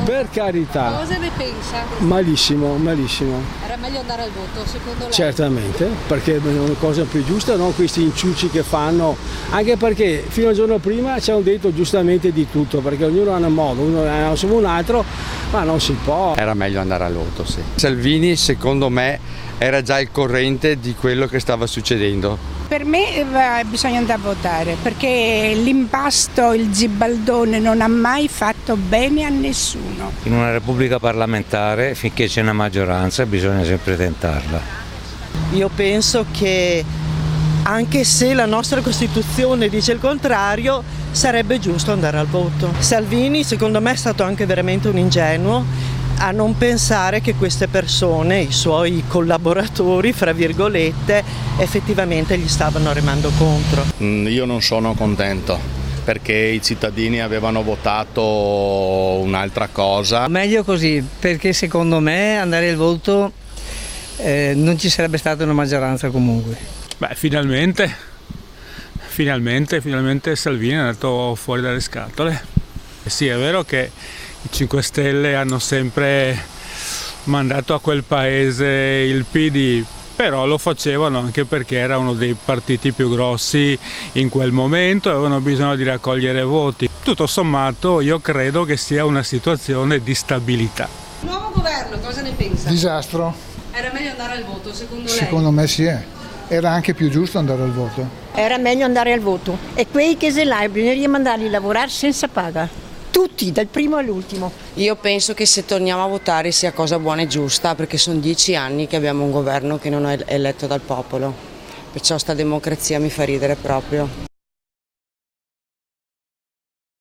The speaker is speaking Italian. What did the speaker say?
Per carità. Cosa ne pensa? Malissimo, malissimo. Era meglio andare al voto, secondo lei? Certamente, perché è una cosa più giusta, non questi inciucci che fanno, anche perché fino al giorno prima ci hanno detto giustamente di tutto, perché ognuno ha un modo, uno ha un altro, ma non si può. Era meglio andare al voto, sì. Salvini, secondo me, era già al corrente di quello che stava succedendo. Per me bisogna andare a votare perché l'impasto, il zibaldone non ha mai fatto bene a nessuno. In una repubblica parlamentare, finché c'è una maggioranza, bisogna sempre tentarla. Io penso che anche se la nostra Costituzione dice il contrario, sarebbe giusto andare al voto. Salvini secondo me è stato anche veramente un ingenuo a non pensare che queste persone, i suoi collaboratori, fra virgolette, effettivamente gli stavano remando contro. Io non sono contento perché i cittadini avevano votato un'altra cosa. Meglio così, perché secondo me andare al voto non ci sarebbe stata una maggioranza comunque. Beh, finalmente Salvini è andato fuori dalle scatole. Sì, è vero che i 5 Stelle hanno sempre mandato a quel paese il PD, però lo facevano anche perché era uno dei partiti più grossi in quel momento e avevano bisogno di raccogliere voti. Tutto sommato io credo che sia una situazione di stabilità. Nuovo governo, cosa ne pensa? Disastro. Era meglio andare al voto, secondo lei? Secondo me sì. Era anche più giusto andare al voto. Era meglio andare al voto. E quei caselai bisognerebbe mandarli a lavorare senza paga. Tutti, dal primo all'ultimo. Io penso che se torniamo a votare sia cosa buona e giusta, perché sono 10 anni che abbiamo un governo che non è eletto dal popolo. Perciò sta democrazia mi fa ridere proprio.